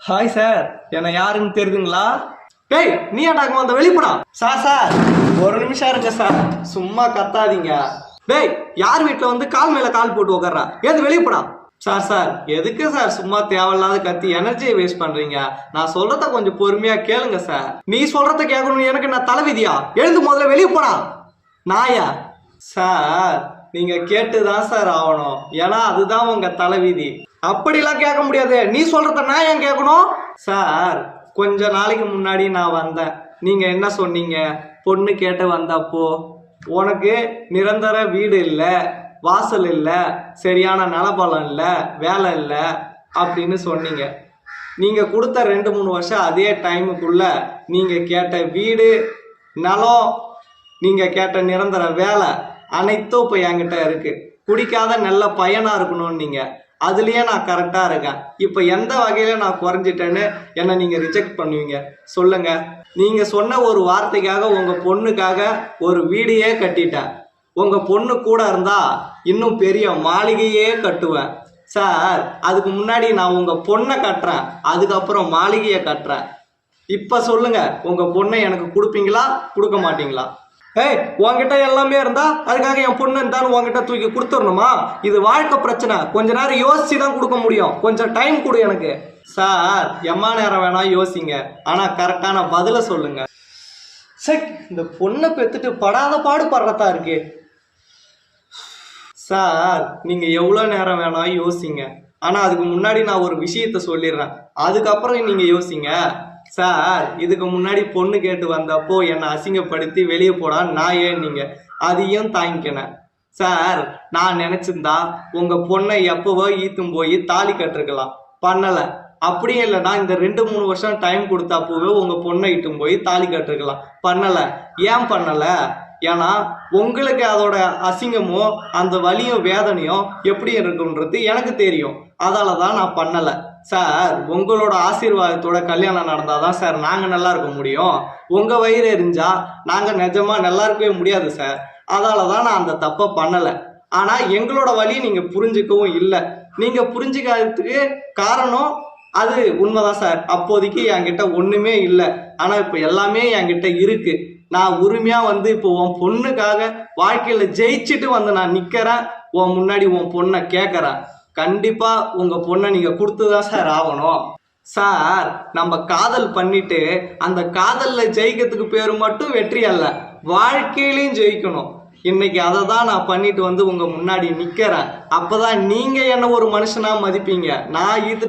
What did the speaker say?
Hi sir, என்ன யாருன்னு தெரியுதுங்களா? டேய், நீ ஏன்டா அந்த வெளிப்படா? சார் ஒரு நிமிஷம் இருக்க சார், சும்மா கத்தாதீங்க. டேய், யார் வீட்டில் வந்து கால் மேல கால் போட்டு உட்கார்றா? ஏது வெளிப்படா? சார் எதுக்கு சார் சும்மா தேவையில்லாத கத்தி எனர்ஜியை வேஸ்ட் பண்றீங்க? நான் சொல்றத கொஞ்சம் பொறுமையா கேளுங்க சார். நீ சொல்றத கேட்கணும் எனக்கு நான் தலைவிதியா? எழுந்து முதல்ல வெளியே போடா நாயா. சார் நீங்க கேட்டுதான் சார் ஆகணும், ஏன்னா அதுதான் உங்க தலைவிதி. அப்படிலாம் கேட்க முடியாது. நீ சொல்றத நான் ஏன் கேட்கணும்? சார் கொஞ்ச நாளைக்கு முன்னாடி நான் வந்தேன். நீங்க என்ன சொன்னீங்க? பொண்ணு கேட்டு வந்தப்போ உனக்கு நிரந்தர வீடு இல்லை, வாசல் இல்லை, சரியான நலபலம் இல்லை, வேலை இல்லை அப்படின்னு சொன்னீங்க. நீங்க கொடுத்த 2-3 வருஷம் அதே டைமுக்குள்ள நீங்க கேட்ட வீடு, நிலம், நீங்க கேட்ட நிரந்தர வேலை அனைத்தும் இப்போ என்கிட்ட இருக்கு. குடிக்காத நல்ல பையனா இருக்கணும்னு நீங்க, அதுலயே நான் கரெக்டா இருக்கேன். இப்போ எந்த வகையில நான் குறைஞ்சிட்டேன்னு என்ன நீங்க ரிஜெக்ட் பண்ணுவீங்க சொல்லுங்க? நீங்க சொன்ன ஒரு வார்த்தைக்காக உங்க பொண்ணுக்காக ஒரு வீடையே கட்டிட்டேன். உங்க பொண்ணு கூட இருந்தா இன்னும் பெரிய மாளிகையே கட்டுவேன். சார் அதுக்கு முன்னாடி நான் உங்க பொண்ணை கட்டுறேன், அதுக்கப்புறம் மாளிகையை கட்டுறேன். இப்ப சொல்லுங்க, உங்க பொண்ணை எனக்கு கொடுப்பீங்களா கொடுக்க மாட்டீங்களா? ஏய், உன்கிட்ட எல்லாமே இருந்தா அதுக்காக என் பொண்ணு இருந்தாலும் உன்கிட்ட தூக்கி கொடுத்துடணுமா? இது வாழ்க்கை பிரச்சனை. கொஞ்ச நேரம் யோசிச்சு தான் கொடுக்க முடியும். கொஞ்சம் டைம் கொடு எனக்கு. சார் எம்மா நேரம் வேணா யோசிங்க, ஆனா கரெக்டான பதில சொல்லுங்க. சரி, இந்த பொண்ணை பெத்துட்டு படாத பாடுபடுறதா இருக்கு. சார் நீங்க எவ்வளவு நேரம் வேணா யோசிங்க, ஆனா அதுக்கு முன்னாடி நான் ஒரு விஷயத்த சொல்லிடுறேன், அதுக்கப்புறம் நீங்க யோசிங்க. சார் இதுக்கு முன்னாடி பொண்ணு கேட்டு வந்தப்போ என்னை அசிங்கப்படுத்தி வெளியே போடா நான் ஏன் நீங்க அதையும் தாங்கிக்கினேன். சார் நான் நினைச்சிருந்தா உங்க பொண்ணை எப்பவோ ஈத்தும் போய் தாலி கட்டிருக்கலாம், பண்ணல. அப்படியே இல்லைன்னா இந்த 2-3 வருஷம் டைம் கொடுத்தாப்போவே உங்க பொண்ணை இட்டும் போய் தாலி கட்டிருக்கலாம், பண்ணல. ஏன் பண்ணல? ஏன்னா உங்களுக்கு அதோட அசிங்கமோ அந்த வலியும் வேதனையும் எப்படி இருக்குன்றது எனக்கு தெரியும், அதால தான் நான் பண்ணலை. சார் உங்களோட ஆசீர்வாதத்தோட கல்யாணம் நடந்தாதான் சார் நாங்கள் நல்லா இருக்க முடியும். உங்கள் வயிறு எரிஞ்சா நாங்கள் நிஜமாக நல்லா இருக்கவே முடியாது சார். அதால தான் நான் அந்த தப்பை பண்ணலை. ஆனால் எங்களோட வழியை நீங்கள் புரிஞ்சுக்கவும் இல்லை. நீங்கள் புரிஞ்சுக்காததுக்கு காரணம் அது உண்மைதான் சார். அப்போதைக்கு என்கிட்ட ஒன்றுமே இல்லை, ஆனால் இப்போ எல்லாமே என்கிட்ட இருக்கு. நான் உரிமையாக வந்து இப்போ உன் பொண்ணுக்காக வாழ்க்கையில் ஜெயிச்சுட்டு வந்து நான் நிற்கிறேன். உன் முன்னாடி உன் பொண்ணை கேட்குறேன். கண்டிப்பா உங்க பொண்ணை நீங்க கொடுத்துதான் சார் ஆகணும். சார் நம்ம காதல் பண்ணிட்டு அந்த காதல்ல ஜெயிக்கிறதுக்கு பேரு மட்டும் வெற்றி அல்ல, வாழ்க்கையிலையும் ஜெயிக்கணும். இன்னைக்கு அதை தான் நான் பண்ணிட்டு வந்து உங்க முன்னாடி நிக்கிறேன். அப்பதான் நீங்க என்ன ஒரு மனுஷனா மதிப்பீங்க. நான் இது